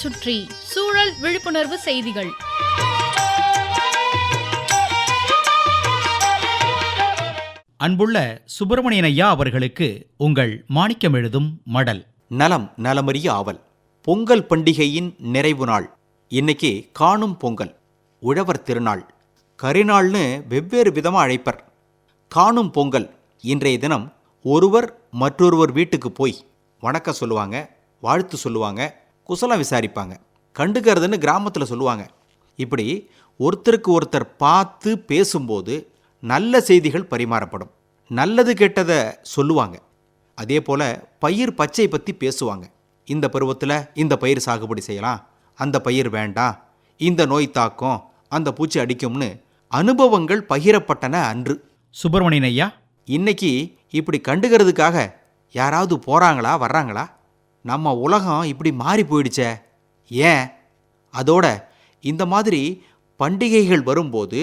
சுற்றி சூழல் விழிப்புணர்வு செய்திகள். அன்புள்ள சுப்பிரமணியன் ஐயா அவர்களுக்கு உங்கள் மாணிக்கம் எழுதும் மடல். நலம் நலமறிய ஆவல். பொங்கல் பண்டிகையின் நிறைவு நாள் இன்னைக்கு. காணும் பொங்கல், உழவர் திருநாள், கரிநாள்னு வெவ்வேறு விதமாக அழைப்பர். காணும் பொங்கல் இன்றைய தினம் ஒருவர் மற்றொருவர் வீட்டுக்கு போய் வணக்கம் சொல்லுவாங்க, வாழ்த்து சொல்லுவாங்க, குசலம் விசாரிப்பாங்க. கண்டுக்கிறதுன்னு கிராமத்தில் சொல்லுவாங்க. இப்படி ஒருத்தருக்கு ஒருத்தர் பார்த்து பேசும்போது நல்ல செய்திகள் பரிமாறப்படும். நல்லது கெட்டதை சொல்லுவாங்க. அதே போல் பயிர் பச்சை பற்றி பேசுவாங்க. இந்த பருவத்தில் இந்த பயிர் சாகுபடி செய்யலாம், அந்த பயிர் வேண்டாம், இந்த நோய் தாக்கும், அந்த பூச்சி அடிக்கும்னு அனுபவங்கள் பகிரப்பட்டன அன்று. சுப்பிரமணியன் ஐயா, இன்னைக்கு இப்படி கண்டுக்கிறதுக்காக யாராவது போகிறாங்களா, வர்றாங்களா? நம்ம உலகம் இப்படி மாறி போயிடுச்சே. ஏன்? அதோட இந்த மாதிரி பண்டிகைகள் வரும்போது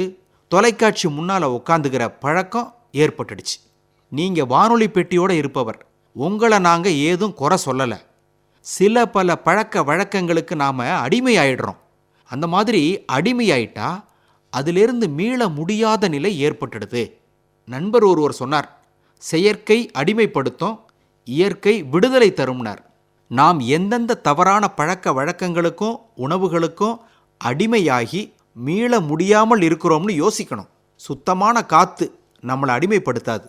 தொலைக்காட்சி முன்னால் உட்காந்துக்கிற பழக்கம் ஏற்பட்டுடுச்சு. நீங்கள் வானொலி பெட்டியோடு இருப்பவர், உங்களை நாங்கள் ஏதும் குறை சொல்லலை. சில பல பழக்க வழக்கங்களுக்கு நாம் அடிமையாயிடுறோம். அந்த மாதிரி அடிமையாயிட்டா அதிலிருந்து மீள முடியாத நிலை ஏற்பட்டுடுது. நண்பர் ஒருவர் சொன்னார், செயற்கை அடிமைப்படுத்தும், இயற்கை விடுதலை தரும்னார். நாம் எந்தெந்த தவறான பழக்க வழக்கங்களுக்கும் உணவுகளுக்கும் அடிமையாகி மீள முடியாமல் இருக்கிறோம்னு யோசிக்கணும். சுத்தமான காற்று நம்மளை அடிமைப்படுத்தாது,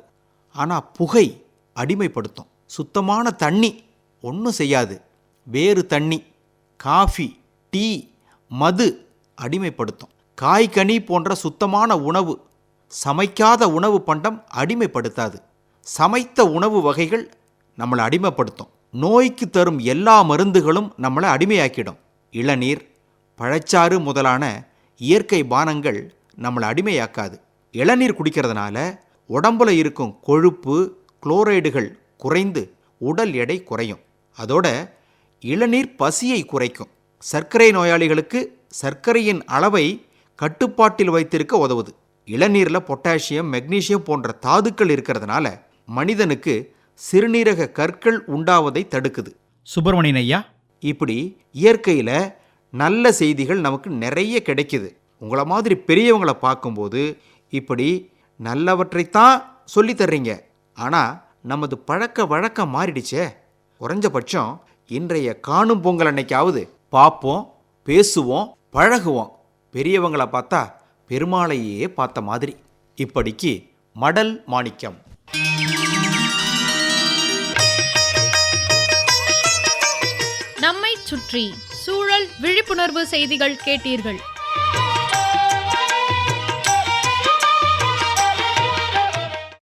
ஆனால் புகை அடிமைப்படுத்தும். சுத்தமான தண்ணி ஒன்றும் செய்யாது, வேறு தண்ணி, காஃபி, டீ, மது அடிமைப்படுத்தும். காய்கனி போன்ற சுத்தமான உணவு, சமைக்காத உணவு பண்டம் அடிமைப்படுத்தாது. சமைத்த உணவு வகைகள் நம்மளை அடிமைப்படுத்தும். நோய்க்கு தரும் எல்லா மருந்துகளும் நம்மளை அடிமையாக்கிடும். இளநீர், பழச்சாறு முதலான இயற்கை பானங்கள் நம்மளை அடிமையாக்காது. இளநீர் குடிக்கிறதுனால உடம்புல இருக்கும் கொழுப்பு, குளோரைடுகள் குறைந்து உடல் எடை குறையும். அதோட இளநீர் பசியை குறைக்கும். சர்க்கரை நோயாளிகளுக்கு சர்க்கரையின் அளவை கட்டுப்பாட்டில் வைத்திருக்க உதவுது. இளநீரில் பொட்டாசியம், மெக்னீசியம் போன்ற தாதுக்கள் இருக்கிறதுனால மனிதனுக்கு சிறுநீரக கற்கள் உண்டாவதை தடுக்குது. சுப்பிரமணியன் ஐயா, இப்படி இயற்கையில் நல்ல செய்திகள் நமக்கு நிறைய கிடைக்குது. உங்களை மாதிரி பெரியவங்களை பார்க்கும்போது இப்படி நல்லவற்றைத்தான் சொல்லித்தர்றீங்க. ஆனால் நமது பழக்க வழக்கம் மாறிடுச்சே. குறைஞ்சபட்சம் இன்றைய காணும் பொங்கல் அன்னைக்காவது பார்ப்போம், பேசுவோம், பழகுவோம். பெரியவங்களை பார்த்தா பெருமாளையே பார்த்த மாதிரி. இப்படிக்கு மடல் மாணிக்கம். நம்மை சுற்றி சூழல் விழிப்புணர்வு செய்திகள் கேட்டீர்கள்.